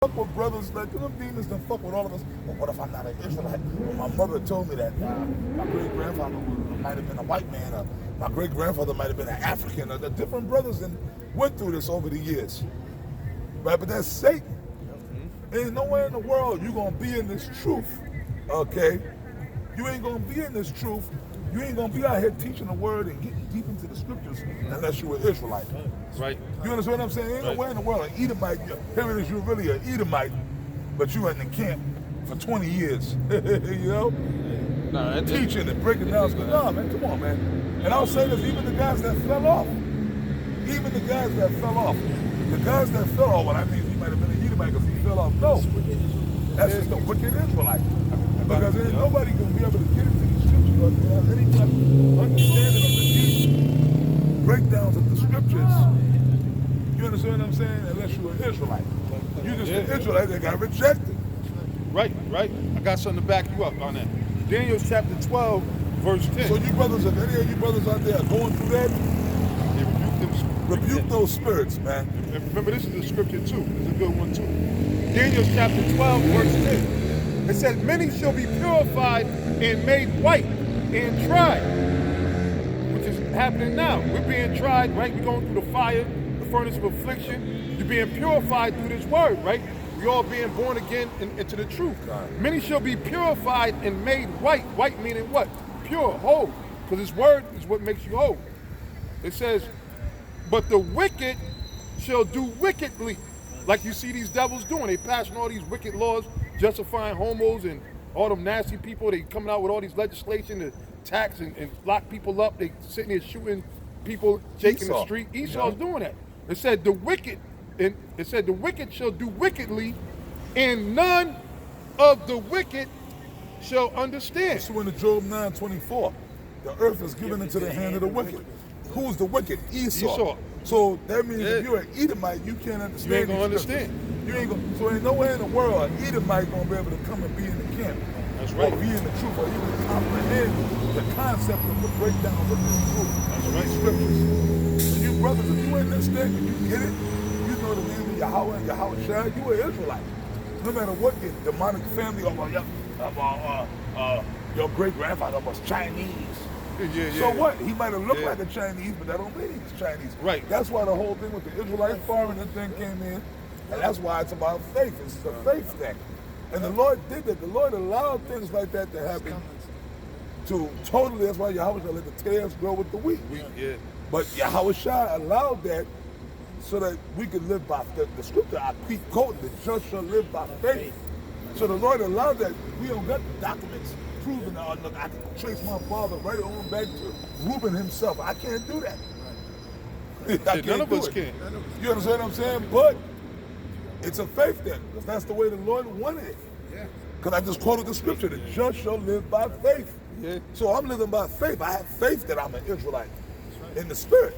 fuck with brothers, like, them demons done fuck with all of us. But what if I'm not an Israelite? Well, my mother told me that my great-grandfather might have been a white man, or my great-grandfather might have been an African, or the different brothers and went through this over the years. Right, but that's Satan. Ain't nowhere in the world you gonna be in this truth, okay? You ain't gonna be in this truth. You ain't gonna be out here teaching the word and getting deep into the scriptures unless you're an Israelite. Right. You understand what I'm saying? Ain't nowhere in the world an Edomite. Here it is, you're really an Edomite, but you in the camp for 20 years. You know? Nah, teaching and breaking down. No, man, come on, man. And I'll say this, even the guys that fell off. Even the guys that fell off. The guys that fell off, well, I mean, he might have been an Edomite because he fell off. No. That's just a wicked Israelite. Because ain't nobody going to be able to get into these scriptures or have any type of understanding of the deep breakdowns of the scriptures. You understand what I'm saying? Unless you're an Israelite. You're just an Israelite that got rejected. Right. I got something to back you up on that. Daniel chapter 12, verse 10. So you brothers, if any of you brothers out there are going through that, rebuke those spirits, man. And remember, this is the scripture too. It's a good one too. Daniel chapter 12, verse 10. It says, many shall be purified and made white and tried, which is happening now. We're being tried, right? We're going through the fire, the furnace of affliction. You're being purified through this word, right? We all being born again into the truth. Many shall be purified and made white. White meaning what? Pure, whole. Because this word is what makes you whole. It says, but the wicked shall do wickedly. Like you see these devils doing. They passing all these wicked laws, justifying homos and all them nasty people. They coming out with all these legislation to tax and lock people up. They sitting there shooting people, shaking the street. Esau's doing that. It said the wicked, and it said the wicked shall do wickedly, and none of the wicked shall understand. So in the Job 9:24, the earth is given into the hand of the wicked. Who's the wicked? Esau. So that means if you're an Edomite, you can't understand. You ain't gonna understand. You ain't gonna. So ain't nowhere in the world an Edomite gonna be able to come and be in the camp. That's right. Or be in the truth, or even comprehend the concept of the breakdown of this truth. That's right. Scriptures. And you brothers, if you in this thing and you get it, you know the name of Yahweh and Yahweh Shai, you an Israelite. No matter what your demonic family or your great grandfather was Chinese. Yeah. So what? He might have looked like a Chinese, but that don't mean he's Chinese. Right. That's why the whole thing with the Israelite foreigner thing came in, and that's why it's about faith. It's a faith thing. And the Lord did that. The Lord allowed things like that to happen to totally, that's why Yahweh Shai let the tares grow with the wheat. Yeah. But Yahweh Shai allowed that so that we could live by the scripture. I keep quoting, the just shall live by faith. So the Lord allowed that. We don't got the documents proving that. Look, I can trace my father right on back to Reuben himself. I can't do that. None of us can. You understand what I'm saying? But it's a faith thing, because that's the way the Lord wanted it. Because I just quoted the scripture, the just shall live by faith. Yeah. So I'm living by faith. I have faith that I'm an Israelite in the spirit.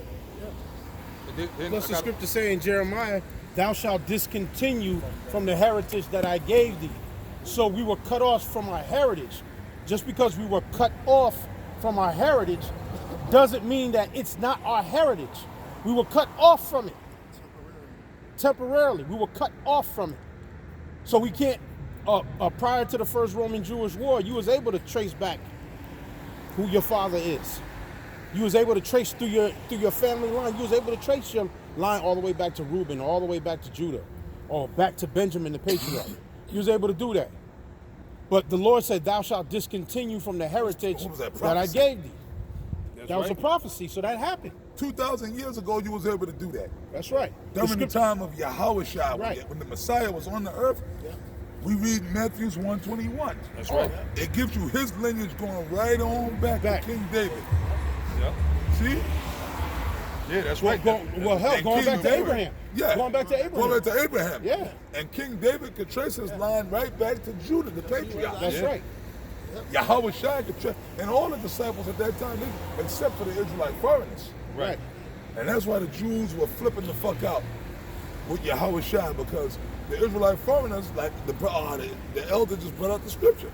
What's the scripture say in Jeremiah? Thou shalt discontinue from the heritage that I gave thee. So we were cut off from our heritage. Just because we were cut off from our heritage doesn't mean that it's not our heritage. We were cut off from it. Temporarily. We were cut off from it. So we can't, prior to the first Roman Jewish war, you was able to trace back who your father is. You was able to trace through your family line. You was able to trace your line all the way back to Reuben, all the way back to Judah, or back to Benjamin the patriarch. You was able to do that. But the Lord said, thou shalt discontinue from the heritage that I gave thee. That was a prophecy, so that happened. 2,000 years ago, you was able to do that. That's right. During the time of Yahweh Shai, when the Messiah was on the earth, we read Matthew 1:21. That's right. It gives you his lineage going right on back to King David. Yep. See? Yeah, that's right. Going back to Abraham. Yeah. Going back to Abraham. Going back to Abraham. Yeah. And King David could trace his line right back to Judah, the patriarch. That's right. Yahweh Shai could trace, and all the disciples at that time, except for the Israelite foreigners. Right. And that's why the Jews were flipping the fuck out with Yahweh Shai, because the Israelite foreigners, like the elder just brought out the scripture.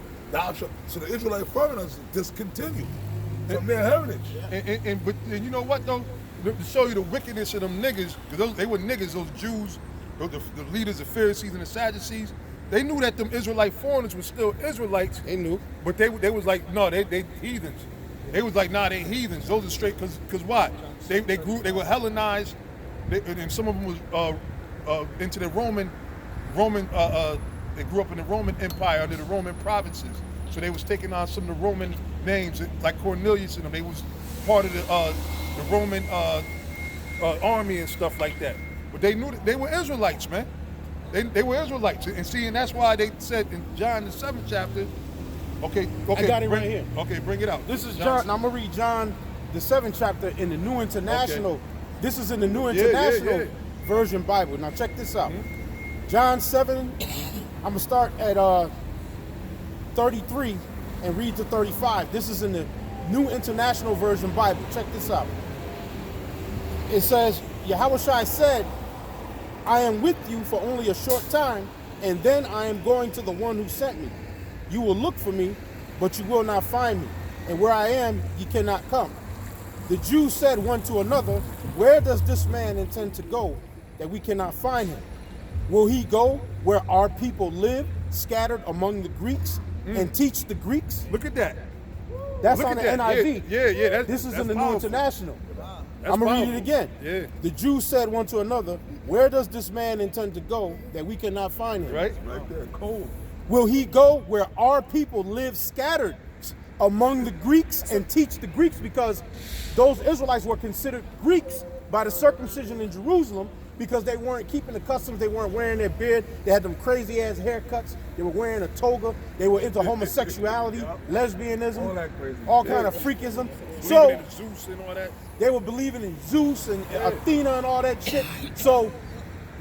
So the Israelite foreigners discontinued from their heritage. But you know what though? To show you the wickedness of them niggas, because they were niggas, those Jews the leaders, the Pharisees and the Sadducees, they knew that them Israelite foreigners were still Israelites. They knew. But they was like, no, they heathens. They was like, nah, they heathens. Those are straight, because why? They were Hellenized, and some of them was into the Roman, they grew up in the Roman Empire, under the Roman provinces. So they was taking on some of the Roman names, like Cornelius and them. They was part of the Roman army and stuff like that. But they knew that they were Israelites, man. They were Israelites. And see, and that's why they said in John the 7th chapter, okay. I got it right here. Okay, bring it out. This is John. I'm going to read John the 7th chapter in the New International. Okay. This is in the New International Version Bible. Now check this out. Mm-hmm. John 7, I'm going to start at 33 and read to 35. This is in the New International Version Bible. Check this out. It says, Yahushua said, I am with you for only a short time, and then I am going to the one who sent me. You will look for me, but you will not find me. And where I am, you cannot come. The Jews said one to another, where does this man intend to go that we cannot find him? Will he go where our people live, scattered among the Greeks, and teach the Greeks? Look at that. That's Look on the that. NIV. Yeah. This is that's in the powerful. New International. That's I'm going to read powerful. it again. Yeah. The Jews said one to another, where does this man intend to go that we cannot find him? Right there, cold. Will he go where our people live scattered among the Greeks and teach the Greeks? Because those Israelites were considered Greeks by the circumcision in Jerusalem because they weren't keeping the customs. They weren't wearing their beard. They had them crazy ass haircuts. They were wearing a toga. They were into homosexuality, lesbianism, all that crazy. all kind of freakism. So Zeus and all that. they were believing in Zeus and Athena and all that shit. So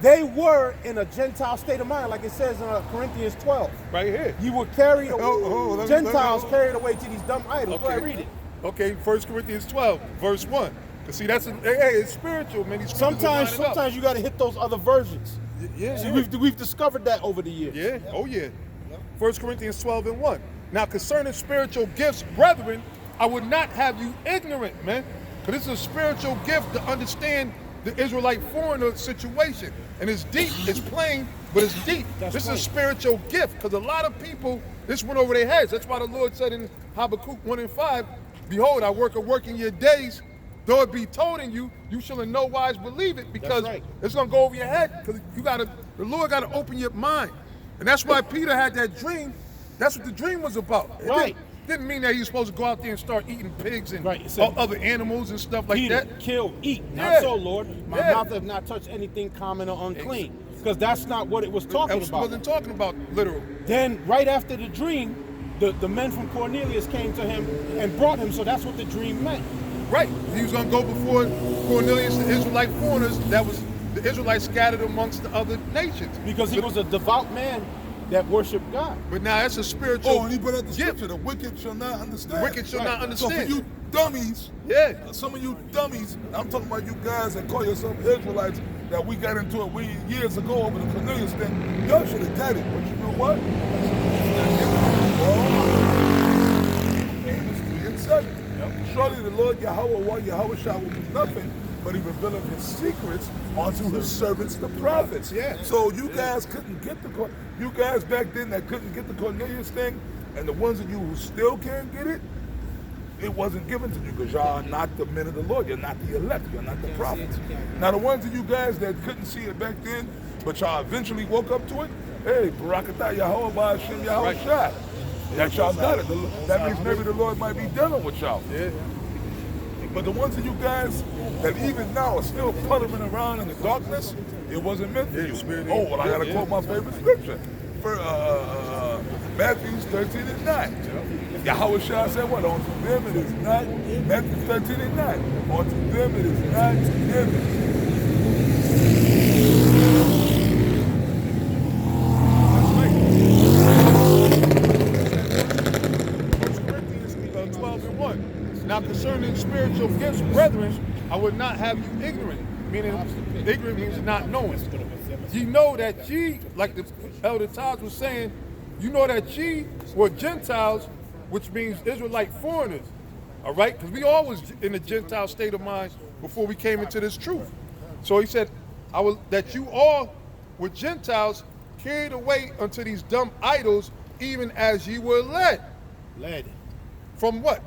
they were in a Gentile state of mind, like it says in Corinthians 12. Right here. You were carried let me- Gentiles carried away to these dumb idols. Go ahead, read it. Okay, 1 Corinthians 12, verse 1. Because see, it's spiritual, man. These scriptures are lining up. Sometimes you got to hit those other versions. Yeah. See, we've discovered that over the years. Yeah, oh yeah. 1 Corinthians 12 and 1. Now concerning spiritual gifts, brethren, I would not have you ignorant, man. Because this is a spiritual gift to understand the Israelite foreigner situation. And it's deep, it's plain, but it's deep. This is a spiritual gift because a lot of people, this went over their heads. That's why the Lord said in Habakkuk 1 and 5, behold, I work a work in your days, though it be told in you, you shall in no wise believe it, because it's going to go over your head, because the Lord got to open your mind. And that's why Peter had that dream. That's what the dream was about. It didn't mean that he was supposed to go out there and start eating pigs and other animals and stuff like Peter, that. kill, eat. Not so, Lord. My mouth has not touched anything common or unclean. Because that's not what it was talking about. It wasn't talking about literal. Then, right after the dream, the men from Cornelius came to him and brought him, so that's what the dream meant. Right. He was going to go before Cornelius, the Israelite foreigners, that was the Israelites scattered amongst the other nations. Because he was a devout man that worshiped God. But now that's a spiritual Oh, and he brought out the scripture, the wicked shall not understand. The wicked shall not understand. So for you dummies, some of you dummies, I'm talking about you guys that call yourself Israelites, that we got into it years ago over the Cornelius thing, y'all should have got it. But you know what? Amos 3 and 7. Surely the Lord Yahweh shall do nothing, but he revealed his secrets unto his servants, the prophets. So you guys couldn't get you guys back then that couldn't get the Cornelius thing, and the ones of you who still can't get it, it wasn't given to you because y'all are not the men of the Lord. You're not the elect. You're not the prophets. Now the ones of you guys that couldn't see it back then, but y'all eventually woke up to it, hey, Barakatah Yahweh Ba'Hashem Yahweh Shai. That y'all got it. That means maybe the Lord might be dealing with y'all. But the ones of you guys that even now are still puttering around in the darkness, it wasn't meant for you. Oh, well, I got to quote my favorite scripture. For Matthew 13 and 9. Yahweh Shai said what? Unto them it is not, Matthew 13 and 9. Unto them it is not given. Now concerning spiritual gifts, brethren, I would not have you ignorant, meaning ignorant means not knowing. You know that ye, like the Elder Todd was saying, you know that ye were Gentiles, which means Israelite foreigners, all right? Because we always in a Gentile state of mind before we came into this truth. So he said, that you all with Gentiles carried away unto these dumb idols, even as ye were led. Led. From what?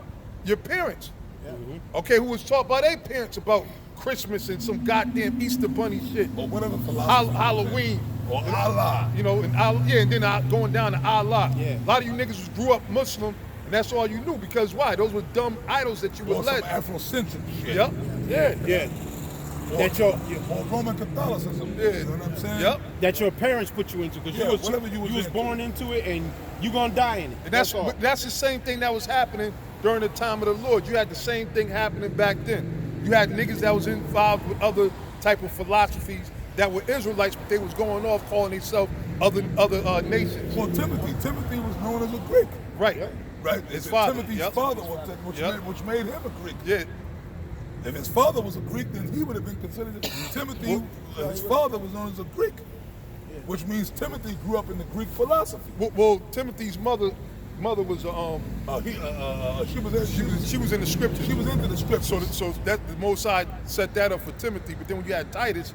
Your parents. Okay, who was taught by their parents about Christmas and some goddamn Easter bunny shit. Or whatever philosophy. Halloween. Or Allah. You know, and then going down to Allah. Yeah. A lot of you niggas grew up Muslim, and that's all you knew, because why? Those were dumb idols that you were Or some led. Afrocentric shit. Yep. Yeah. Or Roman Catholicism. Yeah. You know what I'm saying? Yep. That your parents put you into, because Yeah, you whatever you was was into. born into it, and you gonna die in it. And that's all. the same thing that was happening during the time of the Lord. You had the same thing happening back then. You had niggas that was involved with other type of philosophies that were Israelites, but they was going off calling themselves other nations. Well, Timothy was known as a Greek. Right. Right? His father. Timothy's Yep. father, which made him a Greek. Yeah. If his father was a Greek, then he would have been considered Timothy. His father was known as a Greek, which means Timothy grew up in the Greek philosophy. Well, Timothy's mother was she was in the scriptures. She was into the scriptures. So that the Most High set that up for Timothy. But then when you had Titus,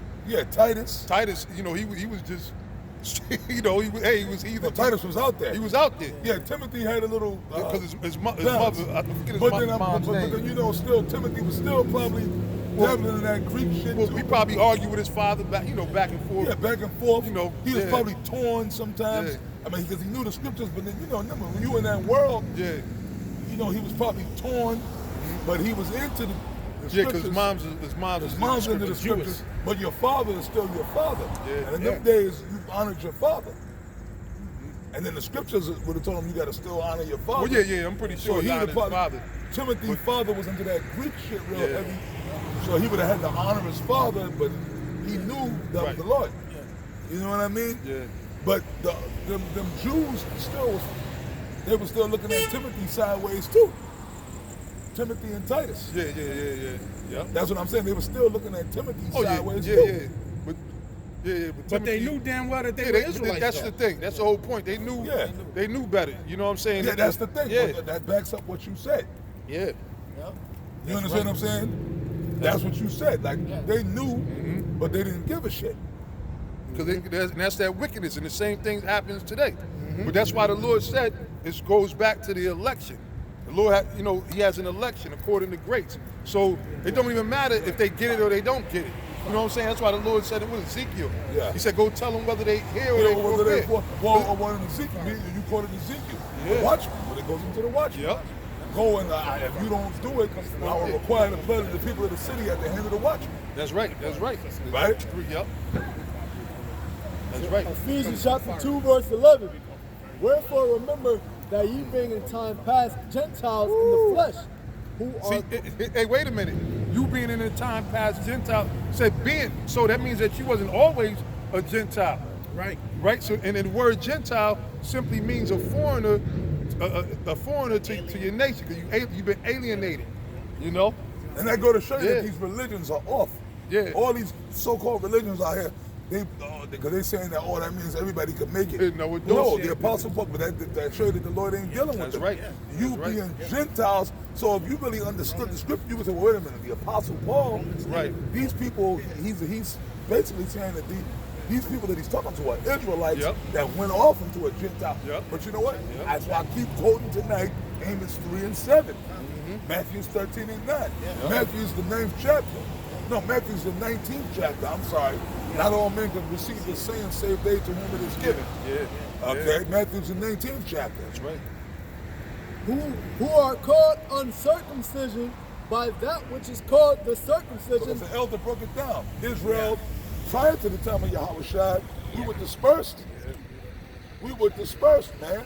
Titus. you know, he was just, you know, he was either. Well, Titus was out there. He was out there. Yeah, Timothy had a little. Because his mother, balance. I forget his But then, mom's but name. then, you know, still Timothy was still probably dabbling in that Greek shit Well, too. he probably argued with his father, back and forth. Yeah, back and forth. You know, he was yeah. probably torn sometimes. Yeah. I mean, because he knew the scriptures, but then, you know, remember, when you in that world, Yeah. you know, he was probably torn, but he was into the Yeah, because scriptures. his mom's into the scriptures, Jewish. but your father is still your father. Yeah. And in them days, you honored your father. And then the scriptures would have told him you got to still honor your father. Well, yeah, I'm pretty sure So he he honored would his father. Timothy's father was into that Greek shit real Yeah. heavy. So he would have had to honor his father, but he knew that was Right. the Lord. You know what I mean? Yeah. But them Jews they were still looking at Timothy sideways too. Timothy and Titus. Yeah. Yep. That's what I'm saying. They were still looking at Timothy Oh yeah, sideways yeah, too. yeah. But But they Timothy- knew damn well that they Yeah, were Israelites. that's though. the thing. That's the whole point. They knew. Yeah. They knew better. You know what I'm saying? Yeah, that's the thing. Yeah. But that backs up what you said. Yeah. You understand what I'm saying? That's what you said. Like they knew, but they didn't give a shit. Because that's that wickedness, and the same thing happens today. But that's why the Lord said it goes back to the election. The Lord, He has an election according to grace. So it don't even matter if they get it or they don't get it. You know what I'm saying? That's why the Lord said it with Ezekiel. Yeah. He said, "Go tell them whether they hear or they forfeit." Well, one in Ezekiel, you quoted Ezekiel. Yeah. The watchman, when it goes into the watchman. Yep. Go and if you don't do it, I will require the blood of the people of the city at the hand of the watchman. That's right. Right? Yep. That's right. Ephesians chapter 2, verse 11. Wherefore remember that ye being in time past Gentiles in the flesh, who are See, hey, wait a minute. You being in a time past Gentile said being, so that means that you wasn't always a Gentile, Right. right? So, and the word Gentile simply means a foreigner to your nation, because you've been alienated, you know. And that go to show you Yeah. that these religions are off. Yeah. All these so-called religions out here, because they're saying that, that means everybody can make it. No, it don't. No, the Apostle Paul, but that show you that the Lord ain't dealing with That's them. right. You That's being Gentiles, so if you really understood the scripture, you would say, well, wait a minute, the Apostle Paul, Right. these people, he's basically saying that these people that he's talking to are Israelites Yep. that went off into a Gentile. Yep. But you know what? Yep. That's why I keep quoting tonight, Amos 3 and 7. Matthew's 13 and 9. Matthew's the 9th chapter. No, Matthew's the 19th chapter. I'm sorry. Not all men can receive the same save they to whom it is given. Yeah. Okay, Matthew's the 19th chapter. That's right. who are called uncircumcision by that which is called the circumcision. Because the elder broke it down. Israel, prior to the time of Yahushua, we were dispersed. We were dispersed, man.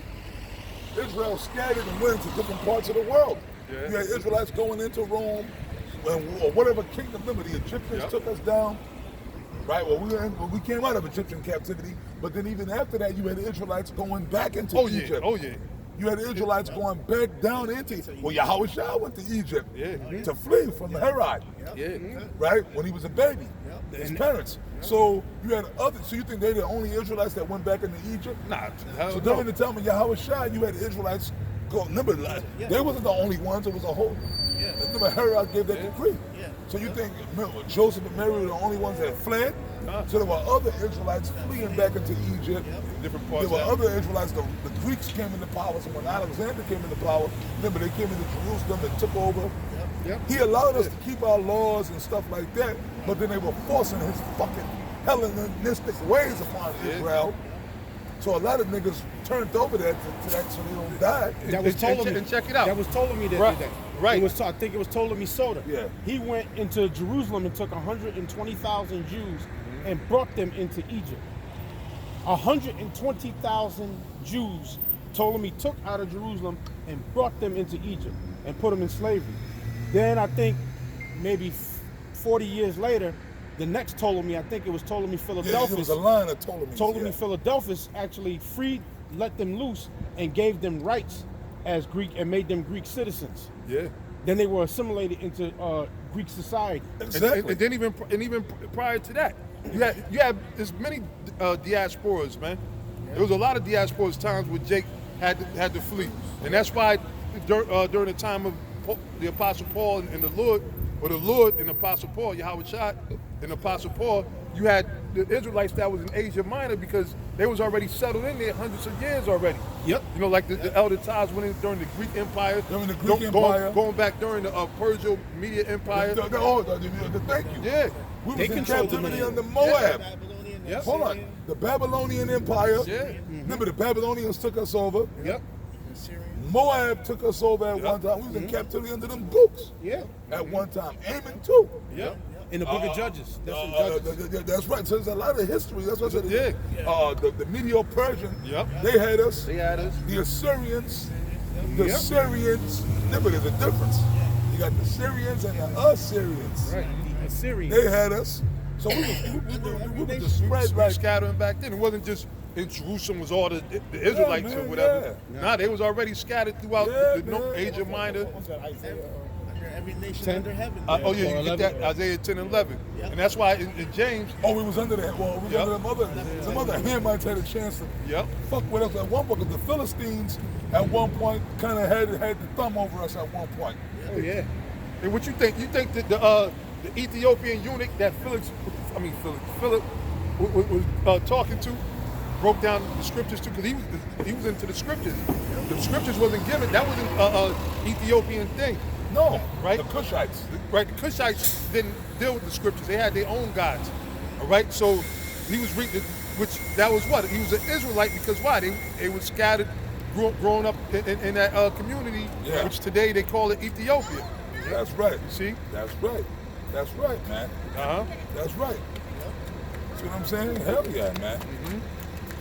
Israel scattered and went into different parts of the world. Yeah. You had Israelites going into Rome, or whatever kingdom. Remember, the Egyptians took us down. Right, well, we came out of Egyptian captivity, but then even after that, you had the Israelites going back into Egypt. Oh, yeah. You had the Israelites going back down into Egypt. Well, Yahushua went to Egypt to flee from Herod, Yeah. right, when he was a baby, his parents. So you had so you think they're the only Israelites that went back into Egypt? Nah, So during the time of Yahushua, you had the Israelites go. Remember, they wasn't the only ones. It was a whole. Remember, Herod gave that decree. So you think Joseph and Mary were the only ones that fled? So there were other Israelites fleeing back into Egypt. Different parts. There were of that. other Israelites. The Greeks came into power. So when Alexander came into power, remember they came into Jerusalem and took over. Yep. He allowed us to keep our laws and stuff like that, but then they were forcing his fucking Hellenistic ways upon Israel. So a lot of niggas turned over that to that so they don't die. That was Ptolemy. And check it out. That was Ptolemy that Right, did that. right. It was, I think it was Ptolemy Soter. Yeah. He went into Jerusalem and took 120,000 Jews and brought them into Egypt. 120,000 Jews Ptolemy took out of Jerusalem and brought them into Egypt and put them in slavery. Then I think maybe 40 years later, the next Ptolemy, I think it was Ptolemy Yeah, Philadelphus. there was a line of Ptolemy. Ptolemy Philadelphus actually let them loose and gave them rights as Greek and made them Greek citizens. Yeah. Then they were assimilated into Greek society. Exactly. And then even prior to that, you had as many diasporas, man. There was a lot of diasporas times where Jake had to flee, and that's why during the time of the Apostle Paul and the Lord, or the Lord and the Apostle Paul, Yahweh Shai and the Apostle Paul, you had the Israelites that was in Asia Minor because they was already settled in there hundreds of years already. Yep. You know, like the Elder Ties went in during the Greek Empire. During the Greek Empire. Going back during the Persian Media Empire. Thank you. Yeah. We They was in controlled captivity them. under Moab. Yep. Hold on. The Babylonian Empire. Yeah. Remember the Babylonians took us over. Yep. Moab took us over at one time. We was in captivity under them books. Yeah. At one time. Ammon too. Yep. In the book of Judges. That's in Judges. That's right. So there's a lot of history. That's what I said. Yeah. The Medo-Persian. Yep. They had us. They had us. The Assyrians. The Yep. Syrians. Remember, there's a difference. You got the Syrians and the Assyrians. Right. The Assyrians. They had us. So we were just spread We like scattering back then. It wasn't just in Jerusalem was all the Israelites man, or whatever. yeah. Nah, they was already scattered throughout Yeah, the man. Asia Minor. Under every nation 10. under heaven. Oh yeah, Or you get 11. that Isaiah 10 and 11. And that's why in James, Oh, we was under that. Well, we was Yep. under some other Hamites had a chance to Yep. fuck with us at one point. Because the Philistines at one point kind of had the thumb over us at one point. Oh, yeah. and what you think? You think that the Ethiopian eunuch that Philip was talking to broke down the scriptures too, because he was into the scriptures. The scriptures wasn't given. That wasn't an Ethiopian thing. No, Right. The Cushites. Right, the Cushites didn't deal with the scriptures. They had their own gods. All right, so he was reading, which that was what? He was an Israelite because why? They were scattered, growing up in that community, Yeah. which today they call it Ethiopia. That's right. See? That's right. That's right, man. Uh-huh. That's right. See what I'm saying? Hell yeah, man.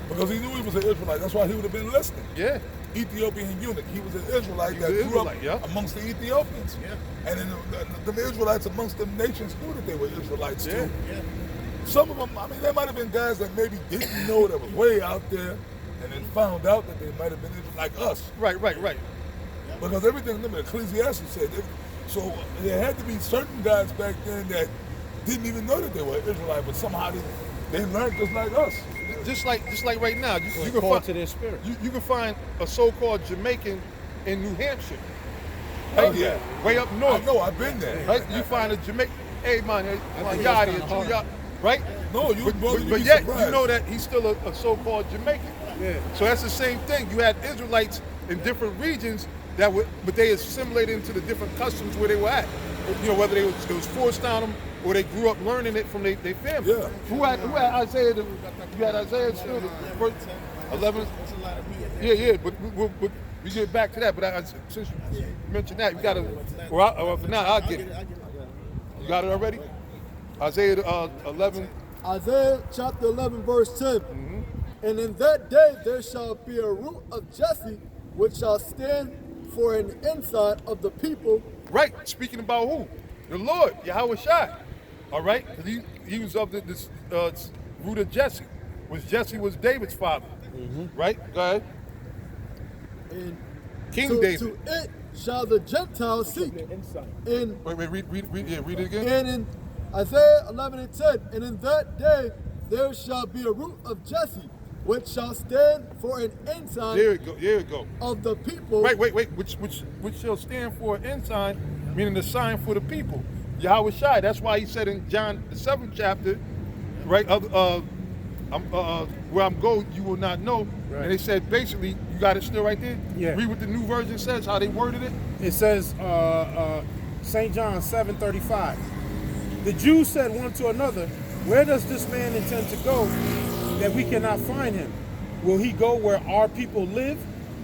Because he knew he was an Israelite. That's why he would have been listening. Yeah. Ethiopian eunuch. He was an Israelite He that was an grew up Israelite, yeah. amongst the Ethiopians. Yeah. And then the Israelites amongst the nations knew that they were Israelites Yeah. too. Some of them, I mean, there might have been guys that maybe didn't know that was way out there and then found out that they might have been like us. Right. Because everything, remember, Ecclesiastes said, so there had to be certain guys back then that didn't even know that they were Israelite, but somehow they learned just like us. Just like right now, you can Called find to their spirit. you can find a so-called Jamaican in New Hampshire. Oh, Right? yeah. Way up I north. know, I've been there. Right? You find a Jamaican, hey man, think yard that's here, kinda 2 hard. yard, right? No, you But be yet surprised. you know that he's still a so-called Jamaican. Yeah. So that's the same thing. You had Israelites in different regions but they assimilated into the different customs where they were at. You know, whether it was forced on them or they grew up learning it from their family. Yeah. Who had Isaiah? You had Isaiah still the first 11. Yeah. But we get back to that. But since you mentioned that, you got to. Or for now, I'll get it. You got it already? Isaiah 11. Isaiah chapter 11, verse 10. And in that day there shall be a root of Jesse, which shall stand for an ensign of the people. Right. Speaking about who? The Lord, Yahweh Shai. All right? 'Cause he was of this root of Jesse. Jesse was David's father. Right? Go ahead. And King to David. it shall the Gentiles seek. And Wait, read it again. And in Isaiah 11 and 10, and in that day there shall be a root of Jesse, which shall stand for an ensign There it go. of the people. Wait. Which shall stand for an ensign, meaning the sign for the people. Yahweh Shai. That's why he said in John the 7th chapter, right? Where I'm going, you will not know. Right. And they said basically, you got it still right there? Yeah. Read what the new version says, how they worded it. It says, St. John 7:35. The Jews said one to another, where does this man intend to go that we cannot find him? Will he go where our people live,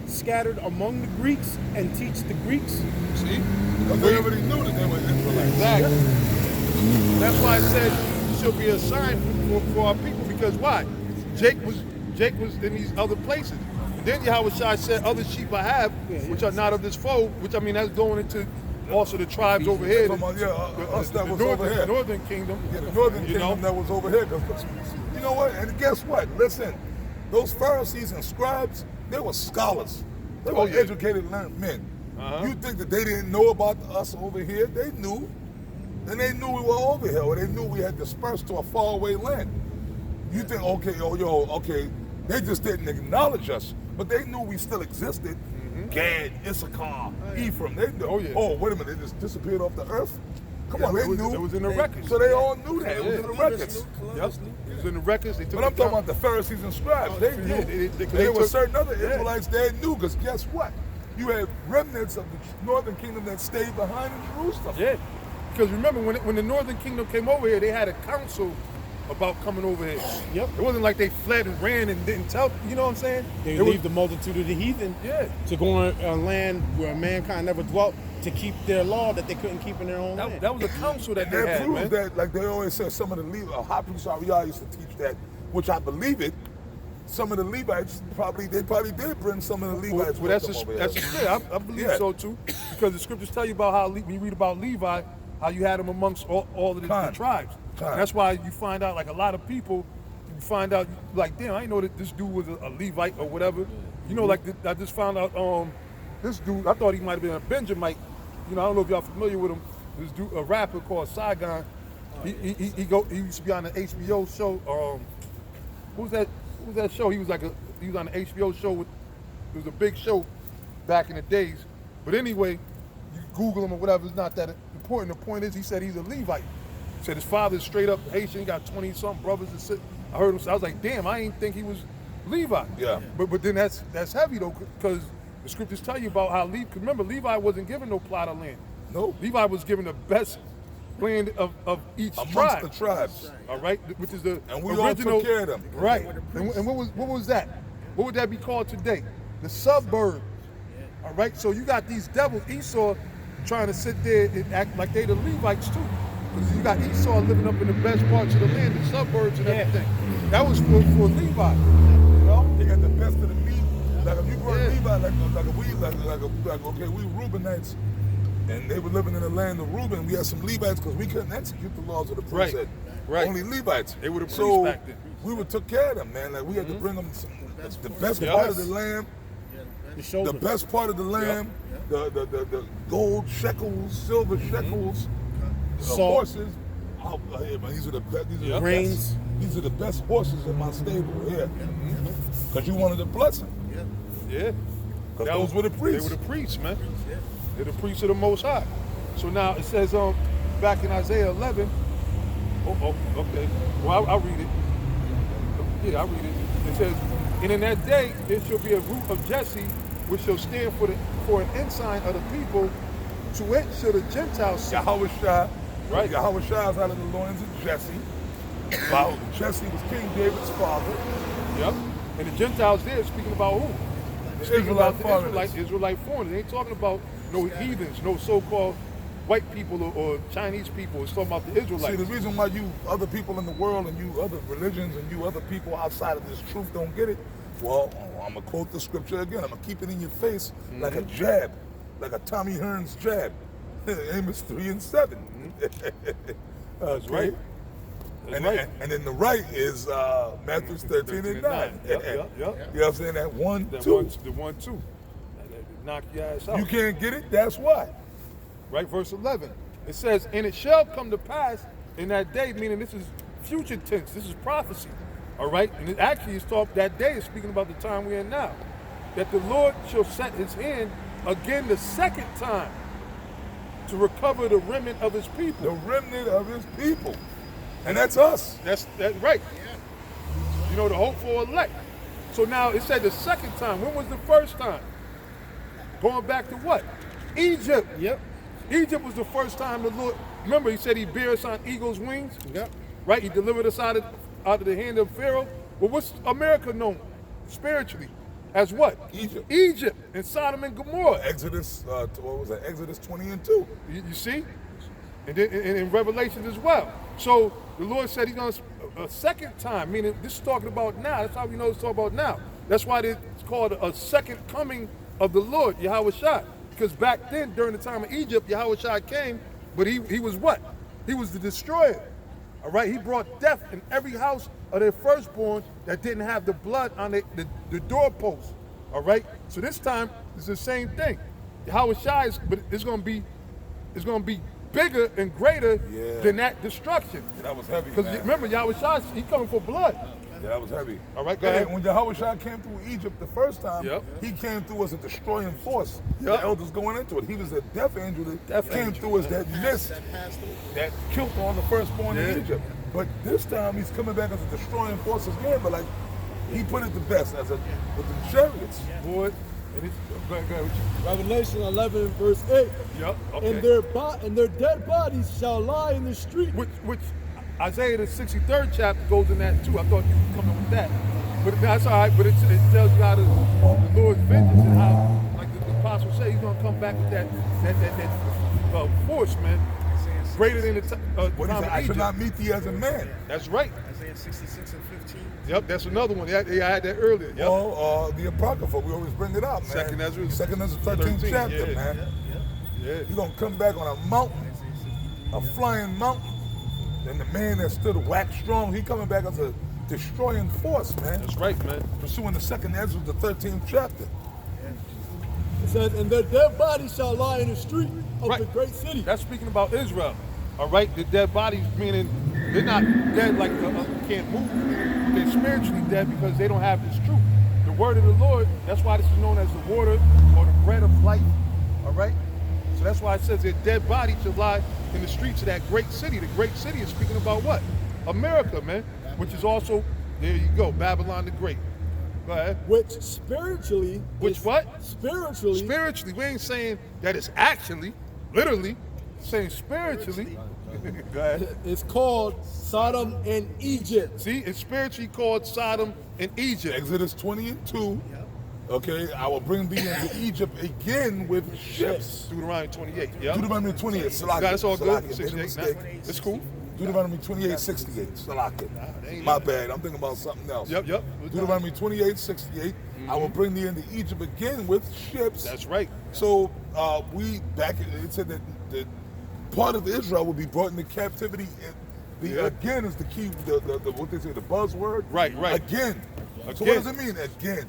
scattered among the Greeks, and teach the Greeks? See? Because they already knew that they were Israelites. Exactly. That's why I said it should be a sign for our people, because why? Jake was in these other places. Then Yahushua said, other sheep I have, which are not of this fold, which I mean, that's going into also the tribes over here. Us that was northern, over here. Northern kingdom. Yeah, the northern kingdom that was over here. 'Cause you know what? And guess what? Listen, those Pharisees and scribes, they were scholars. They were educated, learned men. You think that they didn't know about us over here? They knew. And they knew we were over here, or they knew we had dispersed to a faraway land. You think, okay, they just didn't acknowledge us, but they knew we still existed. Gad, Issachar, Ephraim, they knew. Wait a minute, they just disappeared off the earth? Come on, they knew. It was in the records. So they all knew that. It was in the records. Yep. It was in the records. They took But I'm talking about the Pharisees and scribes. They knew. There were certain other Israelites they knew, because guess what? You had remnants of the northern kingdom that stayed behind in Jerusalem. Yeah. Because remember, when the northern kingdom came over here, they had a council about coming over here. Yep. It wasn't like they fled and ran and didn't tell, you know what I'm saying? They leave the multitude of the heathen to go on a land where mankind never dwelt, to keep their law that they couldn't keep in their own land. That was a council that they That had, proves man. that, like they always say, some of the Levites, Hafiz Shariah used to teach that, which I believe it. Some of the Levites probably did bring some of the Levites. Well, that's I believe so too, because the scriptures tell you about how when you read about Levi, how you had them amongst all of the tribes. That's why you find out, like a lot of people, you find out like, damn, I didn't know that this dude was a Levite or whatever. You know, like I just found out this dude, I thought he might have been a Benjamite. You know, I don't know if y'all familiar with him. This dude, a rapper called Saigon. He used to be on the HBO show. What was that show? He was on the HBO show it was a big show back in the days. But anyway, you Google him or whatever, it's not that important. The point is, he said he's a Levite. He said his father's straight up Haitian. He got 20-something brothers and sit. I heard him say, I was like, damn, I didn't think he was Levi. Yeah. But then that's heavy though, because the scriptures tell you about how remember, Levi wasn't given no plot of land. No. Levi was given the best land of each amongst tribe. the tribes. All right, which is the And we original, all took care of them. Right. And what was that? What would that be called today? The suburbs. All right. So you got these devils, Esau, trying to sit there and act like they the Levites too. Because you got Esau living up in the best parts of the land, the suburbs and everything. That was for Levi. You know? They got the best of the meat. Like if you brought Levi, we Reubenites, and they were living in the land of Reuben. We had some Levites because we couldn't execute the laws of the priesthood. Right. Only Levites. They were the priests so back then. we would took care of them, man. Like we had to bring them the best part of the lamb, the best part of the lamb, the gold shekels, silver shekels, the horses. Oh, hey, man, these are the best. These are the Grains. best. These are the best horses in my stable here. Because you wanted a blessing. Yeah. Because those were the priests. They were the priests, man. They're the priests of the Most High. So now it says back in Isaiah 11. Okay. Well, I'll read it. Yeah, I'll read it. It says, and in that day there shall be a root of Jesse, which shall stand for an ensign of the people. To it shall the Gentiles say. Yahushua. Right. Yahushua is out of the loins of Jesse. Wow. Jesse was King David's father. Yep. And the Gentiles there speaking about who? Speaking Israelite about foreigners. the Israelite foreigners. They ain't talking about no heathens, no so-called white people or Chinese people. It's talking about the Israelites. See, the reason why you other people in the world and you other religions and you other people outside of this truth don't get it, well, I'm going to quote the scripture again. I'm going to keep it in your face like a jab, like a Tommy Hearns jab. Amos 3:7. That's right. And then the right is Matthew 13:9. Yep. You know what I'm saying? That 1, 2. The 1, 2. Knock your ass out. You can't get it? That's why. Right, verse 11. It says, and it shall come to pass in that day, meaning this is future tense, this is prophecy. All right? And it actually is that day is speaking about the time we're in now. That the Lord shall set his hand again the second time to recover the remnant of his people. The remnant of his people. And that's us. That's right. You know, the hope for elect. So now it said the second time. When was the first time? Going back to what? Egypt. Yep. Egypt was the first time the Lord. Remember, he said he bear us on eagle's wings. Yep. Right. He delivered us out of the hand of Pharaoh. Well, what's America known spiritually as? What? Egypt. Egypt and Sodom and Gomorrah. Exodus, what was that? Exodus 20 and 2. You see? And then in Revelation as well. So the Lord said he's going to, a second time, meaning this is talking about now. That's how we know it's talking about now. That's why it's called a second coming of the Lord, Yahweh Shai. Because back then, during the time of Egypt, Yahweh Shai came, but he was what? He was the destroyer. All right? He brought death in every house of their firstborn that didn't have the blood on the doorpost. All right? So this time, it's the same thing. Yahweh Shai but it's going to be bigger and greater than that destruction. Yeah, that was heavy, because remember, Yahweh Shai, he coming for blood. Yeah, that was heavy. All right, go ahead. When Yahweh Shai came through Egypt the first time, Yep. he came through as a destroying force. Yep. The elders going into it. He was a death angel that came through as that mist that killed all the firstborn in Egypt. But this time he's coming back as a destroying force again, but like he put it the best with the chariots. Boy, go ahead. Revelation 11 verse 8. Yep. Okay. And their dead bodies shall lie in the street. Which Isaiah the 63rd chapter goes in that too. I thought you were coming with that, but that's all right. But it tells you how the Lord's vengeance and how, like the apostle said, he's gonna come back with that force, man, greater than the time What he of said, I shall Egypt. not meet thee as a man. That's right. Isaiah 66 and 15. Yep, that's another one. Yeah, I had that earlier. Yep. Or the Apocrypha, we always bring it up, man. Second Ezra 13th chapter, yeah. man. Yeah. You're gonna come back on a mountain, a flying mountain. And the man that stood wax strong, he coming back as a destroying force, man. That's right, man. Pursuing the second Ezra, the 13th chapter. It says, and their dead bodies shall lie in the street of Right. the great city. That's speaking about Israel. All right, the dead bodies, meaning they're not dead like can't move. They're spiritually dead because they don't have this truth. The word of the Lord, that's why this is known as the water or the bread of life. All right? So that's why it says their dead bodies shall lie in the streets of that great city. The great city is speaking about what? America, man. Which is also, there you go, Babylon the Great. Go ahead. Which spiritually. Which is- what? Spiritually. Spiritually. We ain't saying that it's actually, literally, saying spiritually. Go ahead. It's called Sodom and Egypt. See, it's spiritually called Sodom and Egypt. Exodus 20 and 2. Okay, I will bring thee into Egypt again with ships. Deuteronomy 28. Yeah. Deuteronomy 28, Salaki. That's all good. Salaki, made a 68. mistake. It's cool. Deuteronomy 28, 68, Salaki. My bad, I'm thinking about something else. Yep. Deuteronomy 28, 68. I will bring thee into Egypt again with ships. That's right. So it said that the part of Israel will be brought into captivity. Again is the key, the what they say, the buzzword. Right. Again. So what does it mean? Again.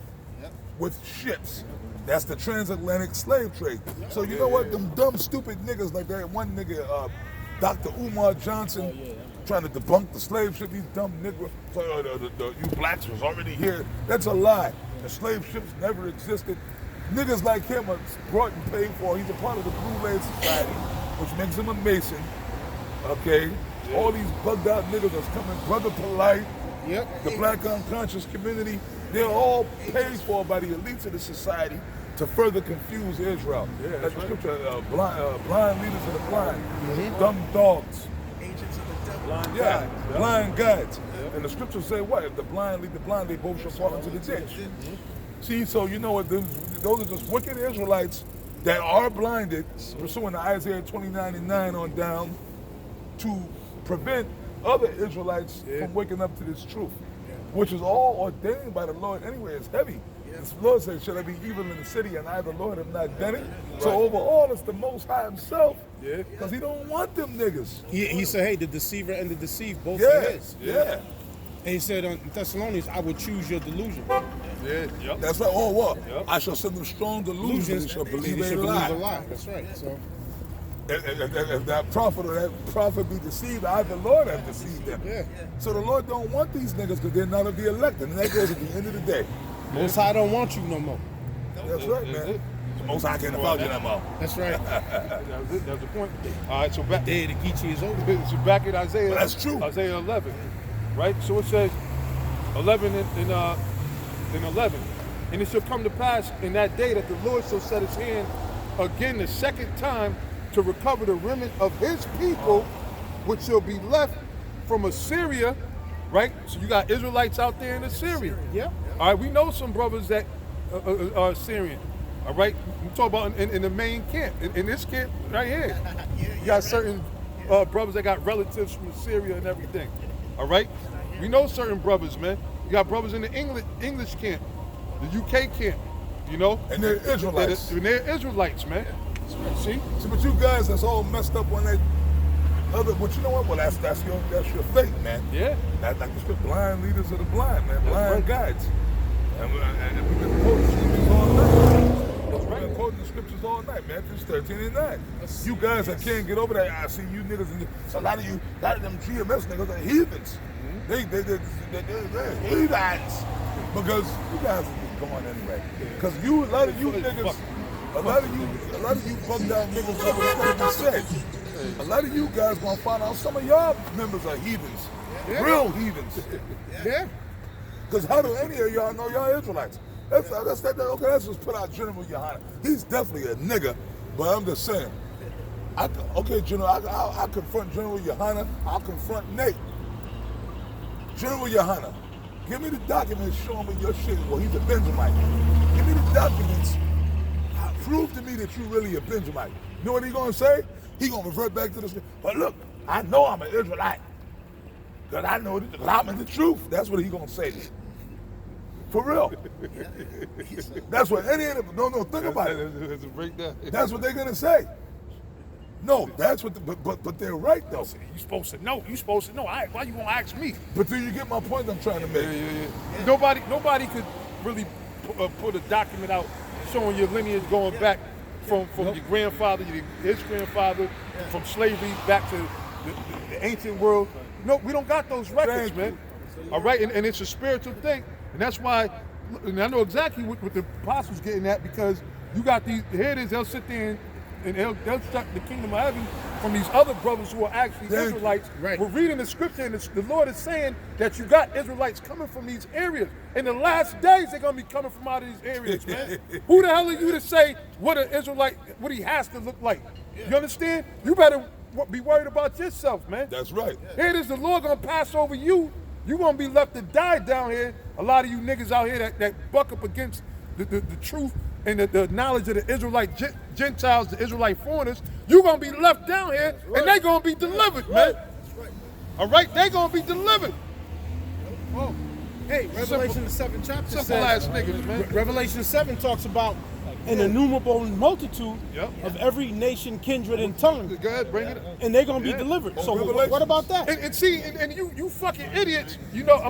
With ships. That's the transatlantic slave trade. So you know what? Them dumb, stupid niggas like that. One nigga, Dr. Umar Johnson, trying to debunk the slave ship. These dumb niggas. So you blacks was already here. That's a lie. The slave ships never existed. Niggas like him are brought and paid for. He's a part of the Blue Land Society, which makes him a Mason. Okay? All these bugged out niggas that's coming, Brother Polite, the black unconscious community, they're all paid for by the elites of the society to further confuse Israel. That's the scripture, blind leaders of the blind, dumb dogs. Agents of the devil. Blind guides. And the scriptures say what? If the blind lead the blind, they both shall fall into the ditch. See, so you know what? Those are just wicked Israelites that are blinded, pursuing the Isaiah 29:9 on down, to prevent other Israelites from waking up to this truth, which is all ordained by the Lord anyway. It's heavy. The Lord said, shall there be evil in the city, and I, the Lord, have not done it? Right. So overall, it's the Most High himself, because he don't want them niggas. He said, hey, the deceiver and the deceived both Yeah, are his. yeah. And he said in Thessalonians, I will choose your delusion. That's right. Oh, what? I shall send them strong delusions, they shall believe a lie. That's right. So, if that prophet or that prophet be deceived, I, the Lord, have deceived them. Yeah. So the Lord don't want these niggas because they're not of the elect. And that goes at the end of the day. Most High don't want you no more. That's right, man. The Most High can't afford you no more. That's right. That's the point. All right, so back. The day of the Geechee is over. So back in Isaiah. But that's true. Isaiah 11, right? So it says 11 in 11. And it shall come to pass in that day that the Lord shall set his hand again the second time to recover the remnant of his people, which shall be left from Assyria, right? So you got Israelites out there in Assyria. Yeah. All right, we know some brothers that are Assyrian. All right, we talk about in the main camp, in this camp right here. You got certain brothers that got relatives from Assyria and everything. All right, we know certain brothers, man. You got brothers in the English camp, the UK camp, you know. And they're Israelites. And they're Israelites, man. See, but you guys that's all messed up when they but you know what? Well, that's your fate, man. Yeah. That's like the blind leaders of the blind, man. Blind guides. And we've been quoting scriptures all night. We've been quoting the scriptures all night, Matthew 13 and 9. You guys that can't get over that, I see you niggas, and a lot of them GMS niggas are heathens. They're heathens. Because you guys are just going anyway. Because a lot of you niggas, a lot of you bugged out niggas over the said. A lot of you guys gonna find out some of y'all members are heathens. Yeah. Real heathens. Yeah. Because how do any of y'all know y'all Israelites? Okay, let's just put out General Yohana. He's definitely a nigga, but I'm just saying. General, I'll confront General Yohana. I'll confront Nate. General Yohana, give me the documents showing me your shit. Well, he's a Benjamite. Give me the documents. Prove to me that you really a Benjamite. You know what he gonna say? He gonna revert back to this. But look, I know I'm an Israelite. Because I know that I'm in the truth. That's what he gonna say. For real. That's what any of them don't think about it. That's what they're gonna say. No, that's what but they're right though. You supposed to know. Why you gonna ask me? But do you get my point I'm trying to make? Yeah. Nobody could really put a document out showing your lineage going back from your grandfather, his grandfather, from slavery back to the ancient world. No, we don't got those records, man. All right, and it's a spiritual thing, and that's why. And I know exactly what the apostles getting at, because you got these. Here it is. They'll sit there and they'll shut the kingdom of heaven from these other brothers who are actually Israelites. Right. We're reading the scripture, and the Lord is saying that you got Israelites coming from these areas. In the last days, they're gonna be coming from out of these areas, man. Who the hell are you to say what an Israelite, what he has to look like? You understand? You better be worried about yourself, man. That's right. Here it is, the Lord gonna pass over you. You gonna be left to die down here. A lot of you niggas out here that buck up against the truth and the knowledge of the Israelite Gentiles, the Israelite foreigners, you gonna be left down here, and they gonna be delivered, man. All right, they gonna be delivered. Oh, hey, Revelation the 7th chapter Simple says, ass niggas, man. Revelation 7 talks about an innumerable multitude of every nation, kindred, and tongue. Go ahead, bring it. And they're gonna be delivered. So what about that? And see, and you fucking idiots, you know, I mean,